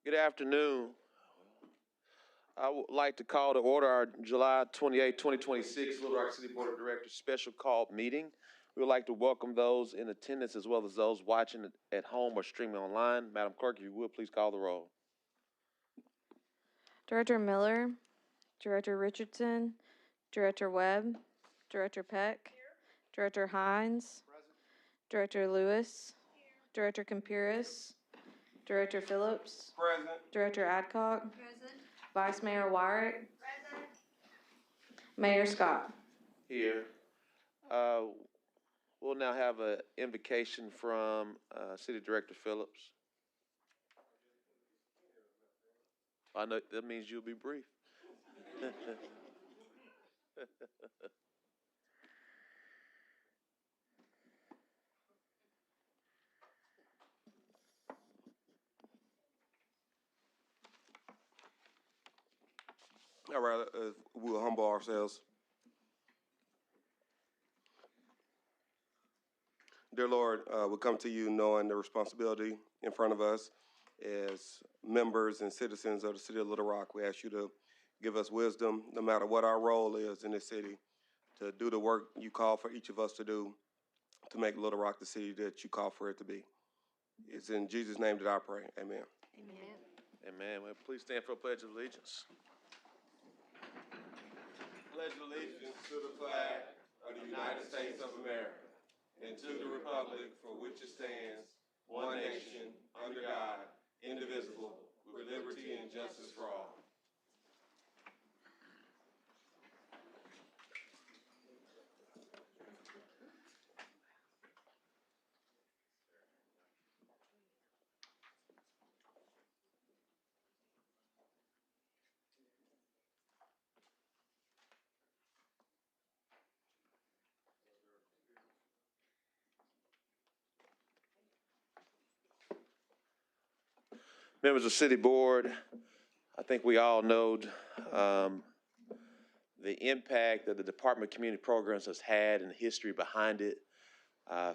Good afternoon. I would like to call to order our July 28, 2026 Little Rock City Board of Directors special call meeting. We would like to welcome those in attendance as well as those watching at home or streaming online. Madam Clerk, if you would, please call the roll. Director Miller, Director Richardson, Director Webb, Director Peck, Director Hines, Director Lewis, Director Campiris, Director Phillips, Director Adcock, Vice Mayor Wyrick, Mayor Scott. Here. We'll now have an invocation from City Director Phillips. I know that means you'll be brief. All right, we'll humble ourselves. Dear Lord, we come to you knowing the responsibility in front of us as members and citizens of the city of Little Rock. We ask you to give us wisdom, no matter what our role is in this city, to do the work you call for each of us to do to make Little Rock the city that you call for it to be. It's in Jesus' name that I pray. Amen. Amen. Amen. Well, please stand for a pledge of allegiance. Pledge allegiance to the flag of the United States of America and to the republic for which it stands, one nation, under God, indivisible, with liberty and justice for all. Members of City Board, I think we all know the impact that the Department of Community Programs has had and the history behind it,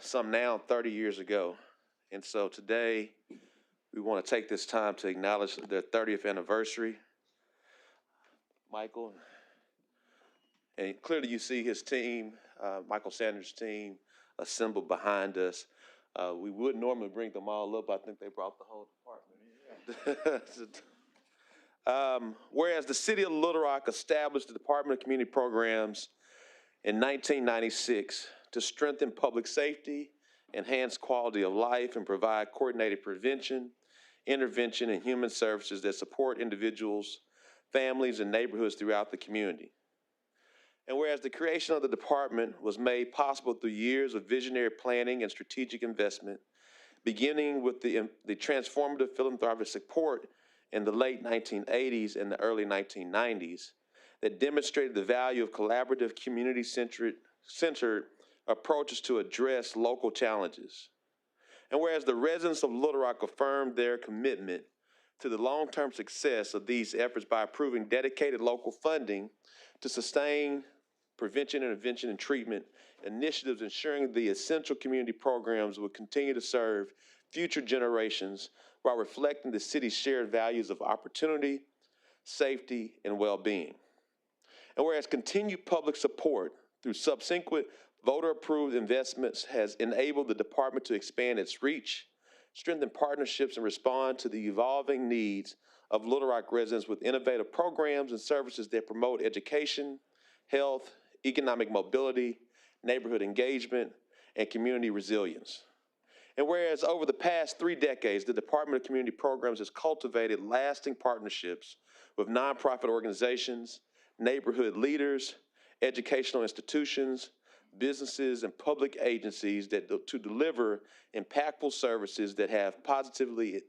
some now 30 years ago. And so today, we want to take this time to acknowledge their 30th anniversary. Michael, and clearly you see his team, Michael Sanders' team, assembled behind us. We would normally bring them all up. I think they brought the whole department. Whereas the city of Little Rock established the Department of Community Programs in 1996 to strengthen public safety, enhance quality of life, and provide coordinated prevention, intervention, and human services that support individuals, families, and neighborhoods throughout the community. And whereas the creation of the department was made possible through years of visionary planning and strategic investment, beginning with the transformative philanthropic support in the late 1980s and the early 1990s that demonstrated the value of collaborative, community-centered approaches to address local challenges. And whereas the residents of Little Rock affirmed their commitment to the long-term success of these efforts by approving dedicated local funding to sustain prevention, intervention, and treatment initiatives, ensuring the essential community programs will continue to serve future generations while reflecting the city's shared values of opportunity, safety, and well-being. And whereas continued public support through subsequent voter-approved investments has enabled the department to expand its reach, strengthen partnerships, and respond to the evolving needs of Little Rock residents with innovative programs and services that promote education, health, economic mobility, neighborhood engagement, and community resilience. And whereas over the past 3 decades, the Department of Community Programs has cultivated lasting partnerships with nonprofit organizations, neighborhood leaders, educational institutions, businesses, and public agencies to deliver impactful services that have positively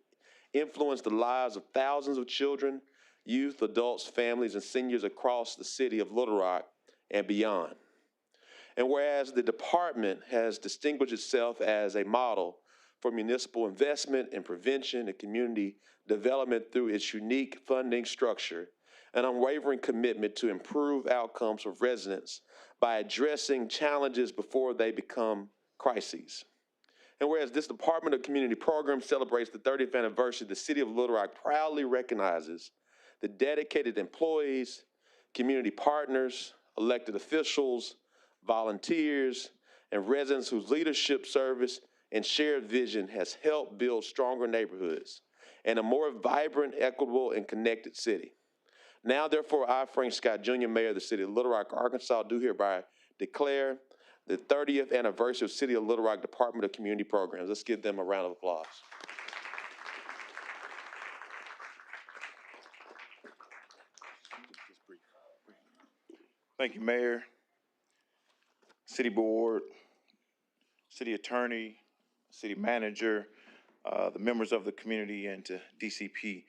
influenced the lives of thousands of children, youth, adults, families, and seniors across the city of Little Rock and beyond. And whereas the department has distinguished itself as a model for municipal investment in prevention and community development through its unique funding structure, an unwavering commitment to improve outcomes for residents by addressing challenges before they become crises. And whereas this Department of Community Programs celebrates the 30th anniversary, the City of Little Rock proudly recognizes the dedicated employees, community partners, elected officials, volunteers, and residents whose leadership, service, and shared vision has helped build stronger neighborhoods and a more vibrant, equitable, and connected city. Now, therefore, I, Frank Scott, Jr., Mayor of the City of Little Rock, Arkansas, do hereby declare the 30th anniversary of City of Little Rock Department of Community Programs. Let's give them a round of applause. Thank you, Mayor, City Board, City Attorney, City Manager, the members of the community, and to DCP.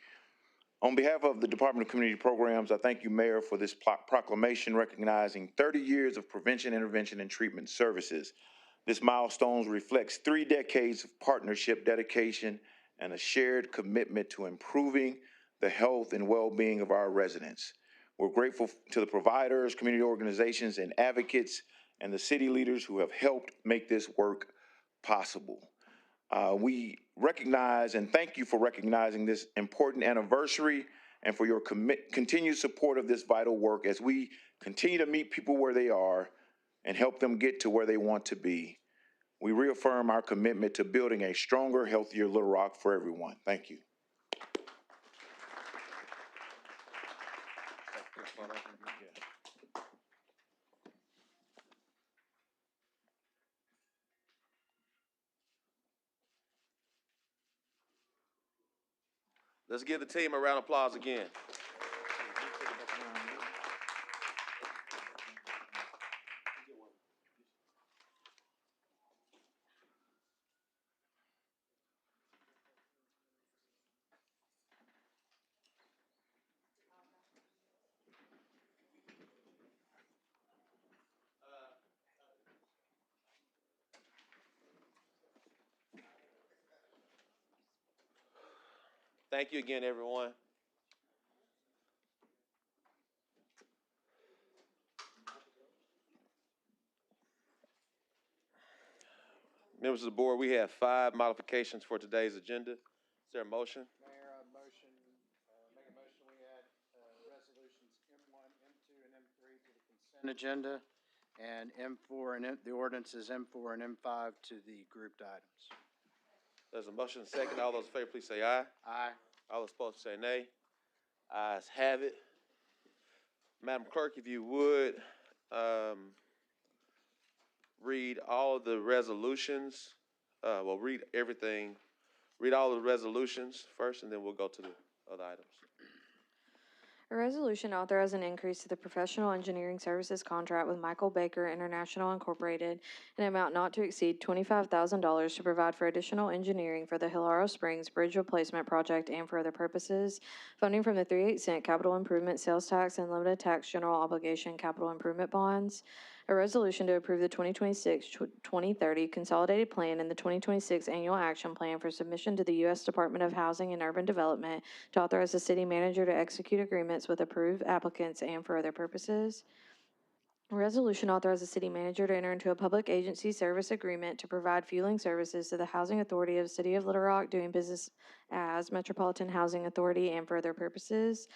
On behalf of the Department of Community Programs, I thank you, Mayor, for this proclamation recognizing 30 years of prevention, intervention, and treatment services. This milestone reflects 3 decades of partnership, dedication, and a shared commitment to improving the health and well-being of our residents. We're grateful to the providers, community organizations, and advocates, and the city leaders who have helped make this work possible. We recognize and thank you for recognizing this important anniversary and for your continued support of this vital work as we continue to meet people where they are and help them get to where they want to be. We reaffirm our commitment to building a stronger, healthier Little Rock for everyone. Thank you. Let's give the team a round of applause again. Thank you again, everyone. Members of the board, we have 5 modifications for today's agenda. Is there a motion? Mayor, make a motion, we add resolutions M1, M2, and M3 to the consent agenda, and M4 and the ordinances M4 and M5 to the grouped items. There's a motion and a second. All those in favor, please say aye. Aye. All those opposed, say nay. Ayes have it. Madam Clerk, if you would, read all of the resolutions. Read everything. Read all the resolutions first, and then we'll go to the other items. A resolution authorizing an increase to the professional engineering services contract with Michael Baker International Incorporated in an amount not to exceed $25,000 to provide for additional engineering for the Hilaro Springs Bridge Replacement Project and for other purposes. Funding from the 3/8 cent capital improvement sales tax and limited tax general obligation capital improvement bonds. A resolution to approve the 2026-2030 Consolidated Plan and the 2026 Annual Action Plan for submission to the U.S. Department of Housing and Urban Development to authorize the city manager to execute agreements with approved applicants and for other purposes. A resolution authorizes the city manager to enter into a public agency service agreement to provide fueling services to the Housing Authority of the City of Little Rock doing business as Metropolitan Housing Authority and for other purposes.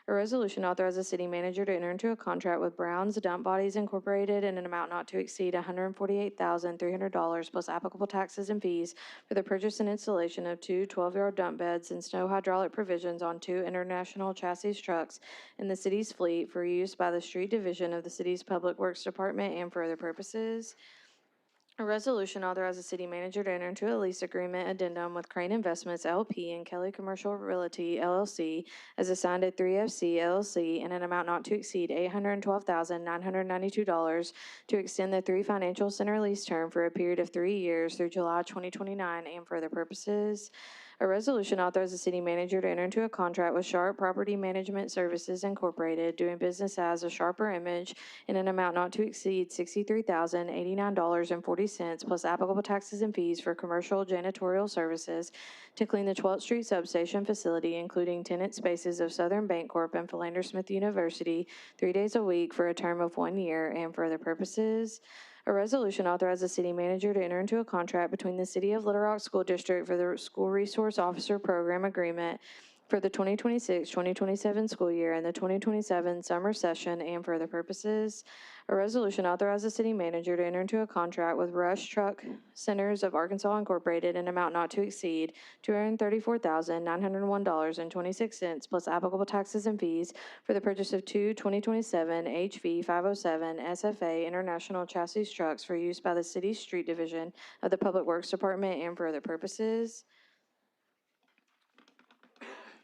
A resolution authorizes the city manager to enter into a contract with Brown's Dump Bodies Incorporated in an amount not to exceed $148,300 plus applicable taxes and fees for the purchase and installation of 2 12-yard dump beds and snow hydraulic provisions on 2 international chassis trucks in the city's fleet for use by the street division of the city's Public Works Department and for other purposes. A resolution authorizes the city manager to enter into a lease agreement addendum with Crane Investments LP and Kelly Commercial Realty LLC as assigned to 3FC LLC in an amount not to exceed $812,992 to extend the 3 Financial Center lease term for a period of 3 years through July 2029 and for other purposes. A resolution authorizes the city manager to enter into a contract with Sharp Property Management Services Incorporated, doing business as a Sharper Image, in an amount not to exceed $63,089.40 plus applicable taxes and fees for commercial janitorial services to clean the 12th Street substation facility, including tenant spaces of Southern Bancorp and Philander Smith University, 3 days a week for a term of 1 year and for other purposes. A resolution authorizes the city manager to enter into a contract between the City of Little Rock School District for the School Resource Officer Program Agreement for the 2026-2027 school year and the 2027 summer session and for other purposes. A resolution authorizes the city manager to enter into a contract with Rush Truck Centers of Arkansas Incorporated in an amount not to exceed $234,901.26 plus applicable taxes and fees for the purchase of two 2027 HV 507 SFA International chassis trucks for use by the city's street division of the Public Works Department and for other purposes.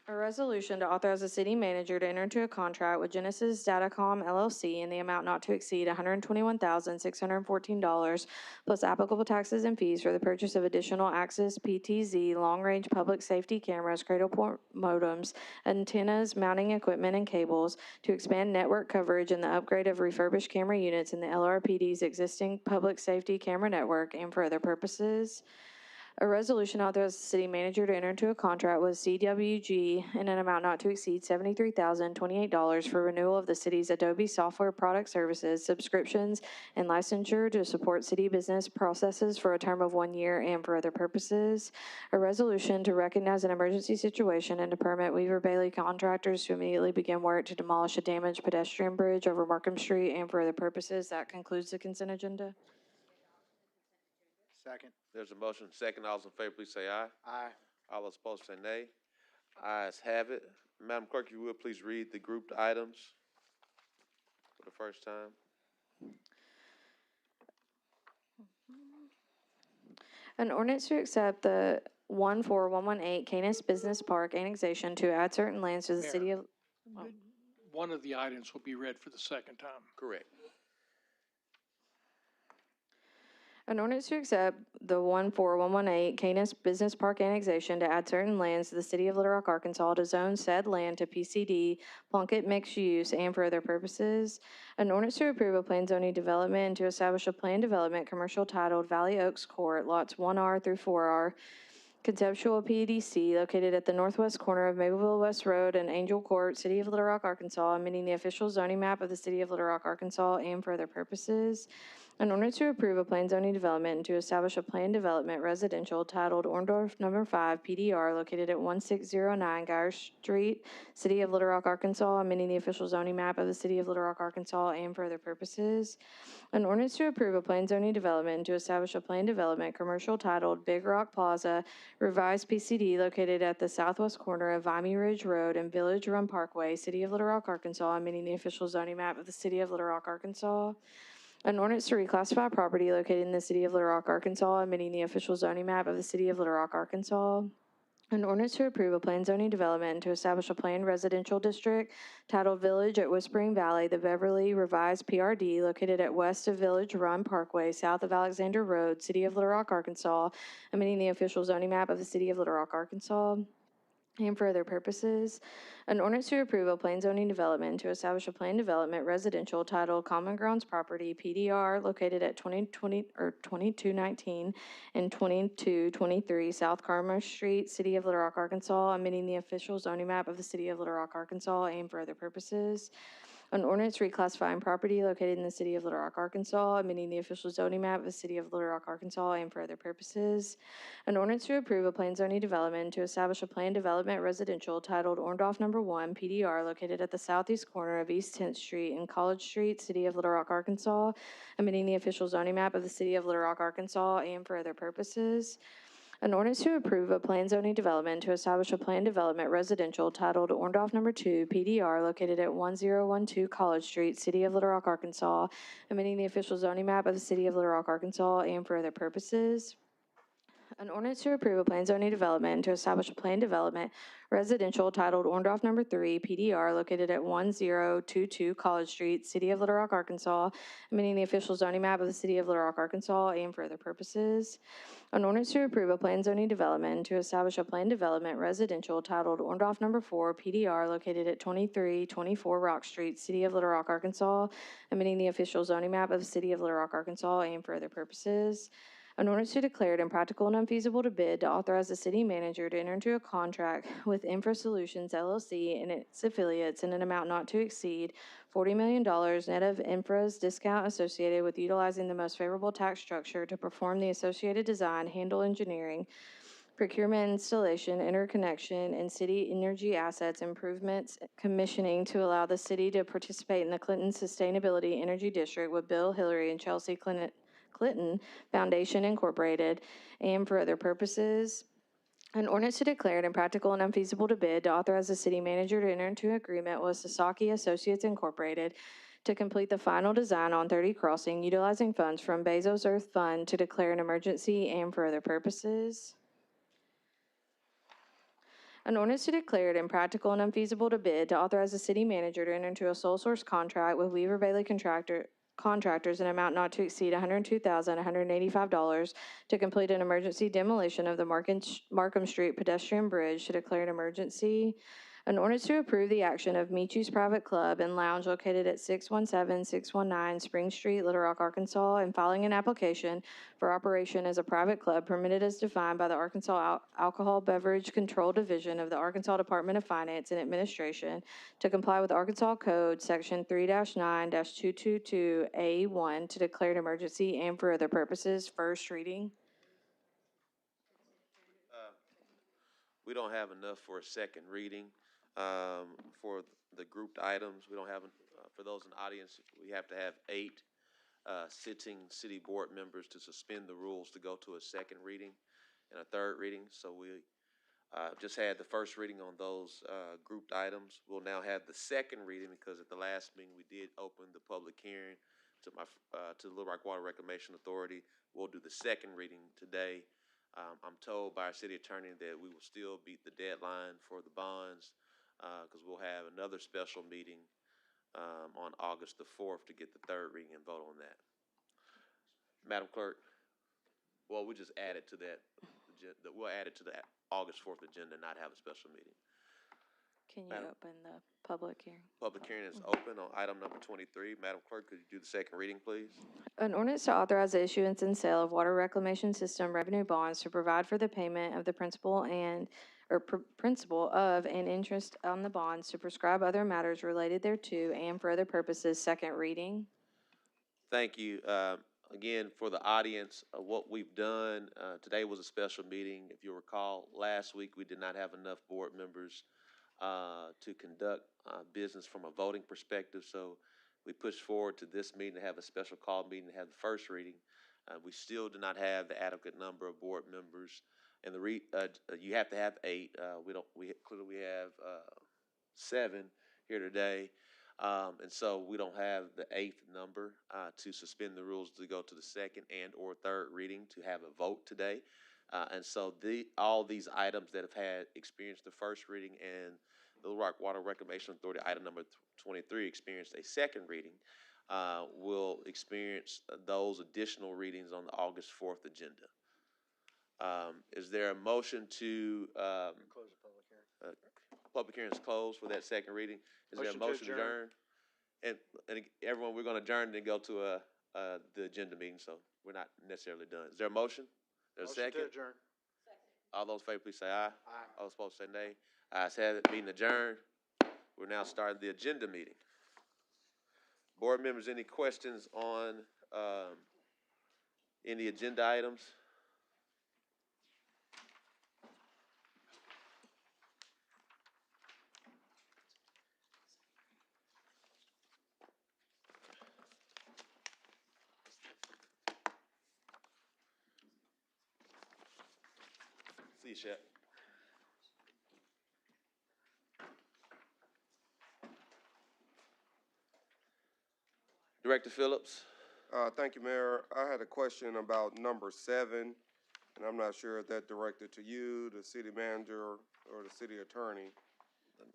A resolution to authorize the city manager to enter into a contract with Genesis Datacom LLC in the amount not to exceed $121,614 plus applicable taxes and fees for the purchase of additional Axis PTZ long-range public safety cameras, cradle port modems, antennas, mounting equipment, and cables to expand network coverage and the upgrade of refurbished camera units in the LRPD's existing public safety camera network and for other purposes. A resolution authorizes the city manager to enter into a contract with CWG in an amount not to exceed $73,028 for renewal of the city's Adobe software product services, subscriptions, and licensure to support city business processes for a term of 1 year and for other purposes. A resolution to recognize an emergency situation and to permit Weaver Bailey contractors to immediately begin work to demolish a damaged pedestrian bridge over Markham Street and for other purposes. That concludes the consent agenda. Second. There's a motion, second. All those in favor, please say aye. Aye. All those opposed say nay. Ayes have it. Madam Clerk, you will please read the grouped items for the first time. An ordinance to accept the 14118 Canis Business Park annexation to add certain lands to the city of. One of the items will be read for the second time. Correct. An ordinance to accept the 14118 Canis Business Park annexation to add certain lands to the city of Little Rock, Arkansas, to zone said land to PCD, Plunkett mixed use, and for other purposes. An ordinance to approve a plan zoning development and to establish a plan development commercial titled Valley Oaks Court, lots 1R through 4R, conceptual PDC located at the northwest corner of Mableville West Road and Angel Court, City of Little Rock, Arkansas, amending the official zoning map of the City of Little Rock, Arkansas, and for other purposes. An ordinance to approve a plan zoning development and to establish a plan development residential titled Orndorff Number 5 PDR located at 1609 Geyer Street, City of Little Rock, Arkansas, amending the official zoning map of the City of Little Rock, Arkansas, and for other purposes. An ordinance to approve a plan zoning development and to establish a plan development commercial titled Big Rock Plaza, revised PCD located at the southwest corner of Vimy Ridge Road and Village Run Parkway, City of Little Rock, Arkansas, amending the official zoning map of the City of Little Rock, Arkansas. An ordinance to reclassify property located in the City of Little Rock, Arkansas, amending the official zoning map of the City of Little Rock, Arkansas. An ordinance to approve a plan zoning development and to establish a planned residential district titled Village at Whispering Valley, the Beverly Revised PRD, located at west of Village Run Parkway, south of Alexander Road, City of Little Rock, Arkansas, amending the official zoning map of the City of Little Rock, Arkansas. And for other purposes, an ordinance to approve a plan zoning development to establish a plan development residential titled Common Grounds Property PDR located at 2219 and 2223 South Carmel Street, City of Little Rock, Arkansas, amending the official zoning map of the City of Little Rock, Arkansas, and for other purposes. An ordinance reclassifying property located in the City of Little Rock, Arkansas, amending the official zoning map of the City of Little Rock, Arkansas, and for other purposes. An ordinance to approve a plan zoning development to establish a plan development residential titled Orndorff Number 1 PDR located at the southeast corner of East 10th Street and College Street, City of Little Rock, Arkansas, amending the official zoning map of the City of Little Rock, Arkansas, and for other purposes. An ordinance to approve a plan zoning development to establish a plan development residential titled Orndorff Number 2 PDR located at 1012 College Street, City of Little Rock, Arkansas, amending the official zoning map of the City of Little Rock, Arkansas, and for other purposes. An ordinance to approve a plan zoning development to establish a plan development residential titled Orndorff Number 3 PDR located at 1022 College Street, City of Little Rock, Arkansas, amending the official zoning map of the City of Little Rock, Arkansas, and for other purposes. An ordinance to approve a plan zoning development to establish a plan development residential titled Orndorff Number 4 PDR located at 2324 Rock Street, City of Little Rock, Arkansas, amending the official zoning map of the City of Little Rock, Arkansas, and for other purposes. An ordinance to declare it impractical and unfeasible to bid to authorize the city manager to enter into a contract with Infra Solutions LLC and its affiliates in an amount not to exceed $40 million net of Infra's discount associated with utilizing the most favorable tax structure to perform the associated design, handle engineering, procurement, installation, interconnection, and city energy assets improvements commissioning to allow the city to participate in the Clinton Sustainability Energy District with Bill Hillary and Chelsea Clinton Foundation Incorporated, and for other purposes. An ordinance to declare it impractical and unfeasible to bid to authorize the city manager to enter into an agreement with Sasaki Associates Incorporated to complete the final design on 30 Crossing, utilizing funds from Bezos Earth Fund to declare an emergency and for other purposes. An ordinance to declare it impractical and unfeasible to bid to authorize the city manager to enter into a sole source contract with Weaver Bailey Contractors in an amount not to exceed $102,185 to complete an emergency demolition of the Markham Street pedestrian bridge to declare an emergency. An ordinance to approve the action of Michu's Private Club and Lounge located at 617-619 Spring Street, Little Rock, Arkansas, and filing an application for operation as a private club permitted as defined by the Arkansas Alcohol Beverage Control Division of the Arkansas Department of Finance and Administration to comply with Arkansas Code Section 3-9-222A1 to declare an emergency and for other purposes. First reading. We don't have enough for a second reading. For the grouped items, we don't have, for those in the audience, we have to have 8 sitting city board members to suspend the rules to go to a second reading and a third reading. So we just had the first reading on those grouped items. We'll now have the second reading because at the last meeting we did open the public hearing to the Little Rock Water Reclamation Authority. We'll do the second reading today. I'm told by our city attorney that we will still beat the deadline for the bonds because we'll have another special meeting on August the 4th to get the third reading and vote on that. Madam Clerk, well, we just add it to that. We'll add it to the August 4th agenda and not have a special meeting. Can you open the public hearing? Public hearing is open on item number 23. Madam Clerk, could you do the second reading, please? An ordinance to authorize the issuance and sale of water reclamation system revenue bonds to provide for the payment of the principal of and interest on the bonds, to prescribe other matters related thereto and for other purposes. Second reading. Thank you. Again, for the audience, what we've done, today was a special meeting. If you recall, last week we did not have enough board members to conduct business from a voting perspective. So we pushed forward to this meeting to have a special call meeting to have the first reading. We still do not have the adequate number of board members, and you have to have 8. We clearly have 7 here today, and so we don't have the 8th number to suspend the rules to go to the second and or third reading to have a vote today. And so all these items that have had experienced the first reading and the Little Rock Water Reclamation Authority item number 23 experienced a second reading, will experience those additional readings on the August 4th agenda. Is there a motion to Close the public hearing. Public hearing is closed for that second reading? Is there a motion to adjourn? And everyone, we're going to adjourn and then go to the agenda meeting, so we're not necessarily done. Is there a motion? There's a second? Motion to adjourn. All those in favor, please say aye. Aye. All those opposed say nay. Ayes have it, meeting adjourned. We're now starting the agenda meeting. Board members, any questions on any agenda items? See you, Shep. Director Phillips. Thank you, Mayor. I had a question about number 7, and I'm not sure if that directed to you, the city manager, or the city attorney.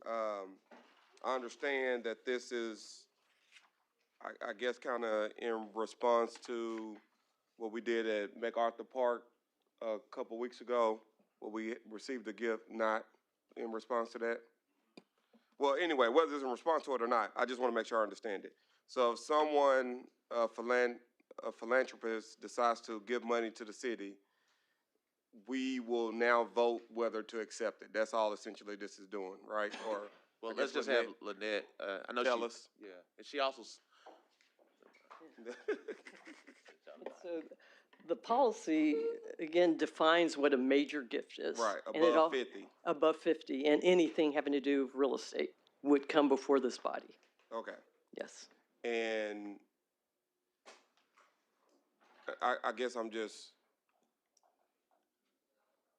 I understand that this is, I guess, kind of in response to what we did at MacArthur Park a couple weeks ago, where we received a gift not in response to that. Well, anyway, whether it's in response to it or not, I just want to make sure I understand it. So if someone, a philanthropist decides to give money to the city, we will now vote whether to accept it. That's all essentially this is doing, right? Or Well, I let's guess just have Lynette, I know tell she, us. yeah, and she also, So the policy, again, defines what a major gift is. Right, And it above 50. Above 50, and anything having to do with real estate would come before this body, Okay. yes. And I guess I'm just,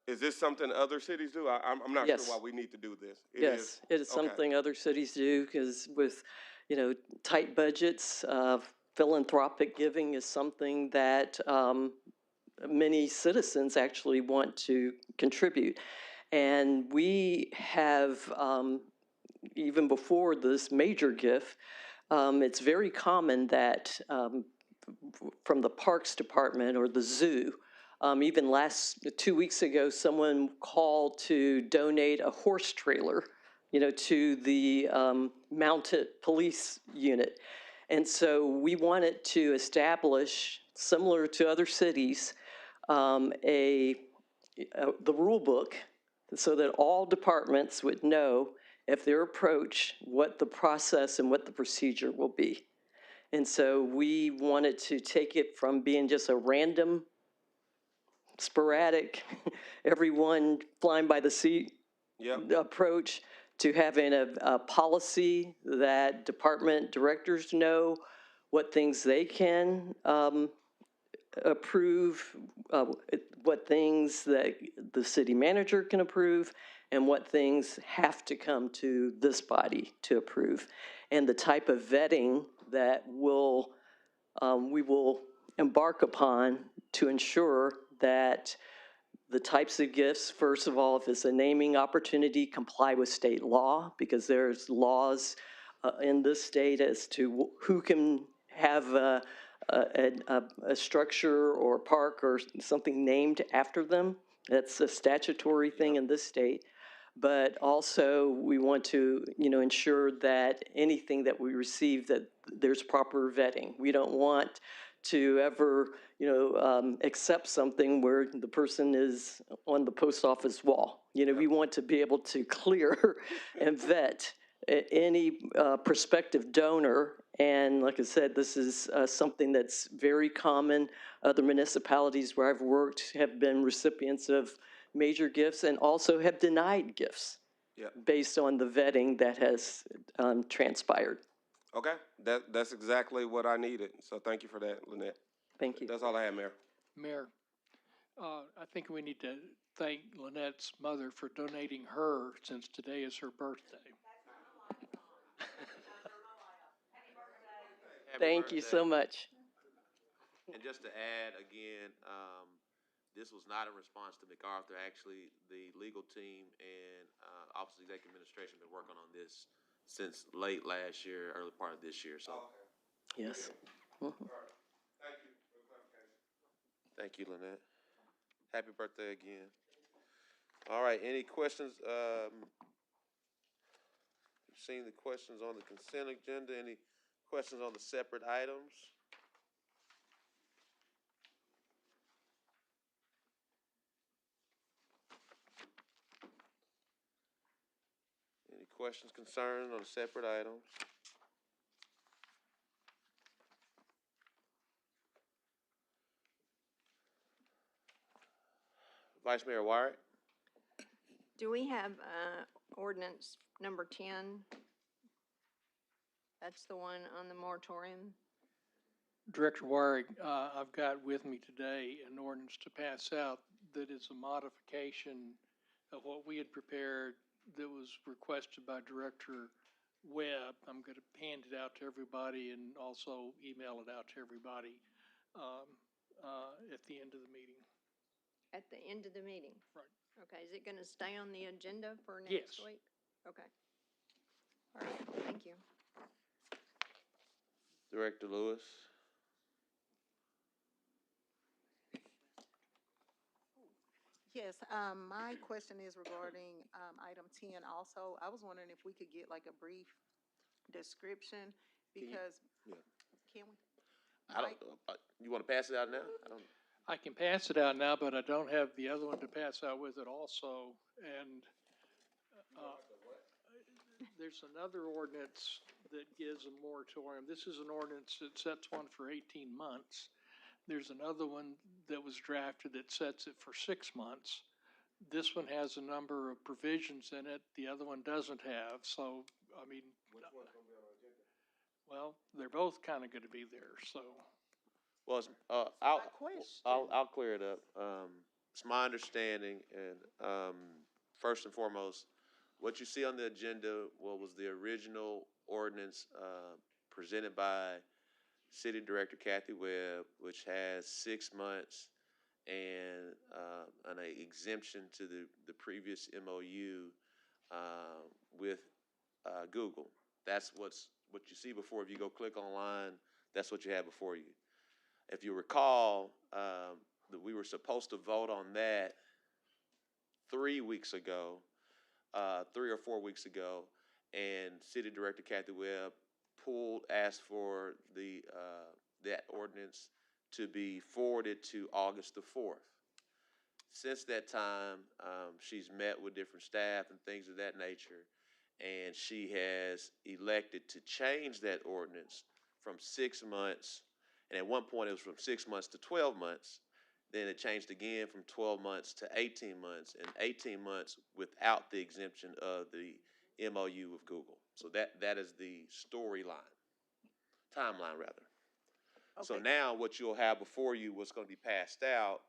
is this something other cities do? I'm not sure Yes. why we need to do this. It Yes, is? it is Okay. something other cities do, because with, tight budgets, philanthropic giving is something that many citizens actually want to contribute. And we have, even before this major gift, it's very common that from the Parks Department or the zoo, even 2 weeks ago, someone called to donate a horse trailer, to the mounted police unit. And so we wanted to establish, similar to other cities, the rule book so that all departments would know if they're approached what the process and what the procedure will be. And so we wanted to take it from being just a random, sporadic, everyone flying by the seat Yep. approach to having a policy that department directors know what things they can approve, what things that the city manager can approve, and what things have to come to this body to approve. And the type of vetting that we will embark upon to ensure that the types of gifts, first of all, if it's a naming opportunity, comply with state law, because there's laws in this state as to who can have a structure or park or something named after them. That's a statutory thing in this state. But also, we want to, ensure that anything that we receive, that there's proper vetting. We don't want to ever, accept something where the person is on the post office wall. We want to be able to clear and vet any prospective donor. And like I said, this is something that's very common. Other municipalities where I've worked have been recipients of major gifts and also have denied gifts based on the vetting that has transpired. Okay. That's exactly what I needed. So thank you for that, Lynette. Thank you. That's all I have, Mayor. Mayor, I think we need to thank Lynette's mother for donating her, since today is her birthday. Thank you so much. and just to add again, this was not a response to MacArthur. Actually, the legal team and Office of Executive Administration have been working on this since late last year, early part of this year. So, Yes. thank you, Lynette. Happy birthday again. All right, any questions? You've seen the questions on the consent agenda. Any questions on the separate items? Any questions, concerns on the separate items? Vice Mayor Wyatt? Do we have ordinance number 10? That's the one on the moratorium. Director Waring, I've got with me today an ordinance to pass out that is a modification of what we had prepared that was requested by Director Webb. I'm going to hand it out to everybody and also email it out to everybody at the end of the meeting. At the end of the meeting? Right. Okay, is it going to stay on the agenda for Yes. next week? Okay. All right, thank you. Director Lewis? Yes, my question is regarding item 10 also. I was wondering if we could get like a brief description because, can we? I don't, you want to pass it out now? I don't. I can pass it out now, but I don't have the other one to pass out with it also. And there's another ordinance that gives a moratorium. This is an ordinance that sets one for 18 months. There's another one that was drafted that sets it for 6 months. This one has a number of provisions in it, the other one doesn't have, so, I mean. Which one's gonna be on our agenda? Well, they're both kinda gonna be there, so. Well, I'll clear it up. It's my understanding, and first and foremost, what you see on the agenda, what was the original ordinance presented by City Director Kathy Webb, which has 6 months and an exemption to the previous MOU with Google. That's what you see before. If you go click online, that's what you have before you. If you recall, that we were supposed to vote on that 3 weeks ago, 3 or 4 weeks ago, and City Director Kathy Webb asked for that ordinance to be forwarded to August the 4th. Since that time, she's met with different staff and things of that nature, and she has elected to change that ordinance from 6 months, and at one point it was from 6 months to 12 months. Then it changed again from 12 months to 18 months, and 18 months without the exemption of the MOU with Google. So that is the timeline rather. Okay. So now what you'll have before you, what's going to be passed out,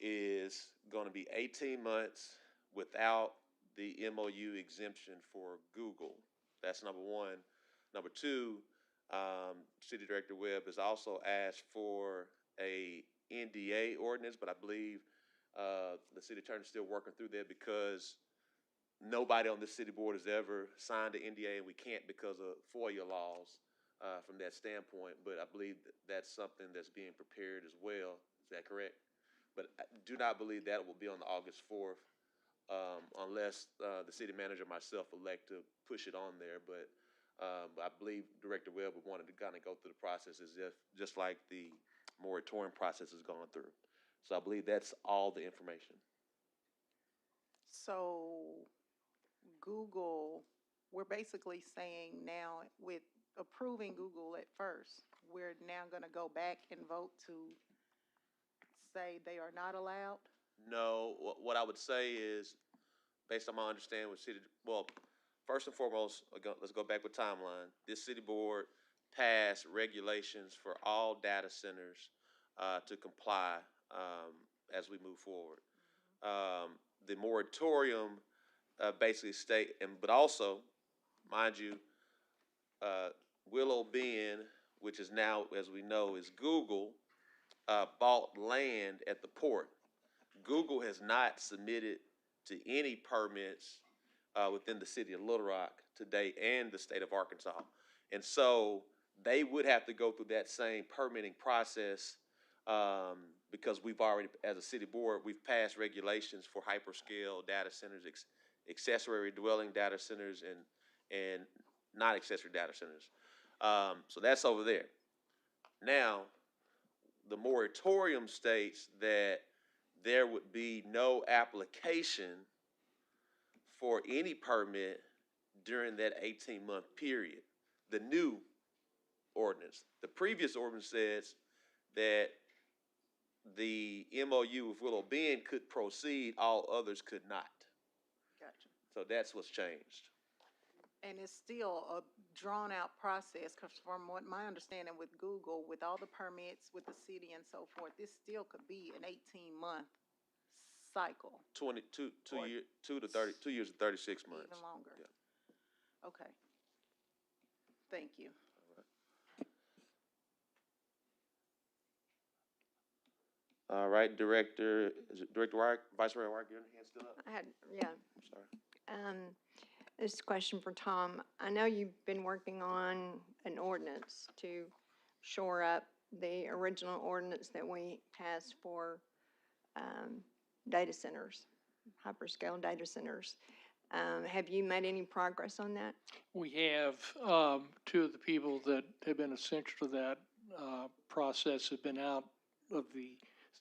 is going to be 18 months without the MOU exemption for Google. That's number one. Number two, City Director Webb has also asked for a NDA ordinance, but I believe the city attorney is still working through that because nobody on the city board has ever signed an NDA, and we can't because of FOIA laws from that standpoint. But I believe that's something that's being prepared as well. Is that correct? But I do not believe that will be on the August 4th unless the city manager and myself elect to push it on there. But I believe Director Webb wanted to kind of go through the process as if just like the moratorium process has gone through. So I believe that's all the information. So Google, we're basically saying now with approving Google at first, we're now going to go back and vote to say they are not allowed? No, what I would say is, based on my understanding with city, well, first and foremost, let's go back with timeline. This city board passed regulations for all data centers to comply as we move forward. The moratorium basically but also, mind you, Willow Bend, which is now, as we know, is Google, bought land at the port. Google has not submitted to any permits within the city of Little Rock to date and the state of Arkansas. And so they would have to go through that same permitting process because we've already, as a city board, we've passed regulations for hyperscale data centers, accessory dwelling data centers, and non-accessory data centers. So that's over there. Now, the moratorium states that there would be no application for any permit during that 18-month period. The new ordinance. The previous ordinance says that the MOU with Willow Bend could proceed, all others could not. Gotcha. So that's what's changed. And it's still a drawn-out process, because from what my understanding with Google, with all the permits with the city and so forth, this still could be an 18-month cycle. 2 years and 36 months. Even longer. Yeah. Okay. Thank you. All right, Director Warwick, Vice Mayor Warwick, your hand still up? Yeah. I'm sorry. This is a question for Tom. I know you've been working on an ordinance to shore up the original ordinance that we passed for data centers, hyperscale data centers. Have you made any progress on that? We have, two of the people that have been essential to that process has been out of the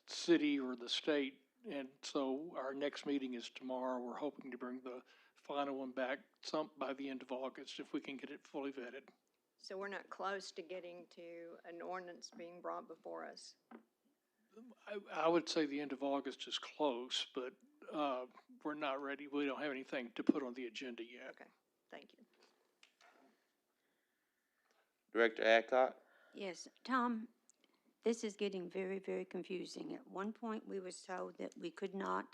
city or the state. And so our next meeting is tomorrow. We're hoping to bring the final one back by the end of August if we can get it fully vetted. So we're not close to getting to an ordinance being brought before us. I would say the end of August is close, but we're not ready. We don't have anything to put on the agenda yet. Okay, thank you. Director Adcock? Yes, Tom, this is getting very, very confusing. At one point, we were told that we could not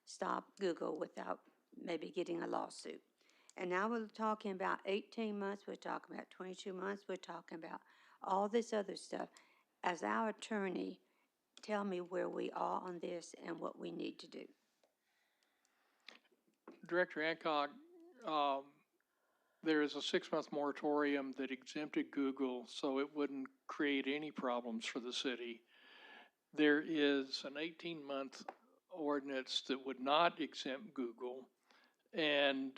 stop Google without maybe getting a lawsuit. And now we're talking about 18 months, we're talking about 22 months, we're talking about all this other stuff. As our attorney, tell me where we are on this and what we need to do. Director Hancock, there is a 6-month moratorium that exempted Google, so it wouldn't create any problems for the city. There is an 18-month ordinance that would not exempt Google, and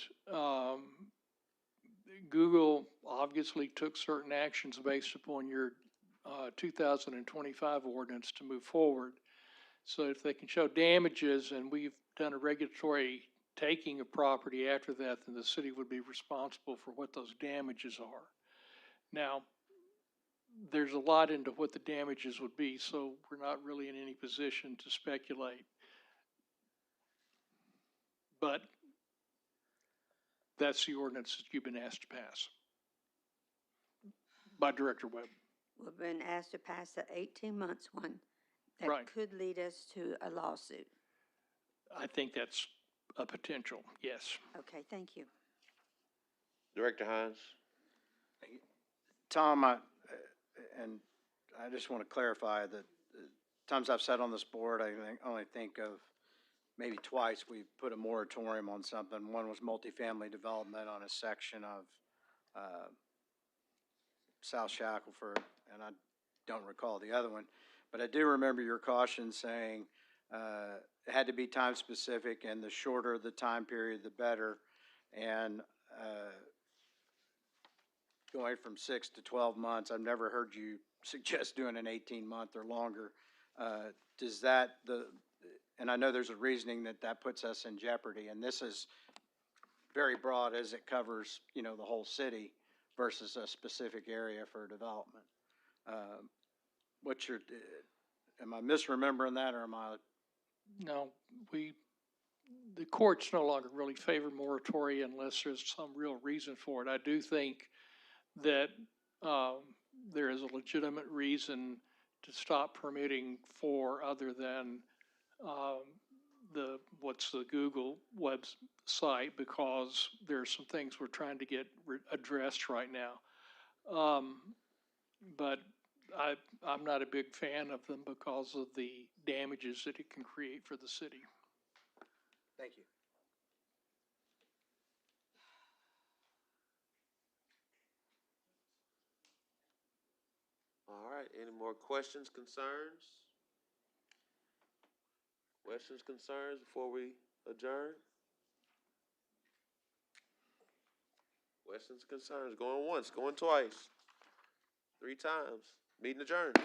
Google obviously took certain actions based upon your 2025 ordinance to move forward. So if they can show damages, and we've done a regulatory taking of property after that, then the city would be responsible for what those damages are. Now, there's a lot into what the damages would be, so we're not really in any position to speculate. But that's the ordinance that you've been asked to pass by Director Webb. We've been asked to pass the 18 months one that Right. could lead us to a lawsuit. I think that's a potential, yes. Okay, thank you. Director Hines? Tom, and I just want to clarify that times I've sat on this board, I only think of maybe twice we put a moratorium on something. One was multifamily development on a section of South Shackleford, and I don't recall the other one. But I do remember your caution saying it had to be time specific, and the shorter the time period, the better. And going from 6 to 12 months, I've never heard you suggest doing an 18-month or longer. Does that, and I know there's a reasoning that puts us in jeopardy, and this is very broad as it covers, the whole city versus a specific area for development. Am I misremembering that, or am I? No, the courts no longer really favor moratoria unless there's some real reason for it. I do think that there is a legitimate reason to stop permitting for other than the Google website, because there's some things we're trying to get addressed right now. But I'm not a big fan of them because of the damages that it can create for the city. Thank you. All right, any more questions, concerns? Questions, concerns before we adjourn? Questions, concerns, going once, going twice, 3 times, meeting adjourned.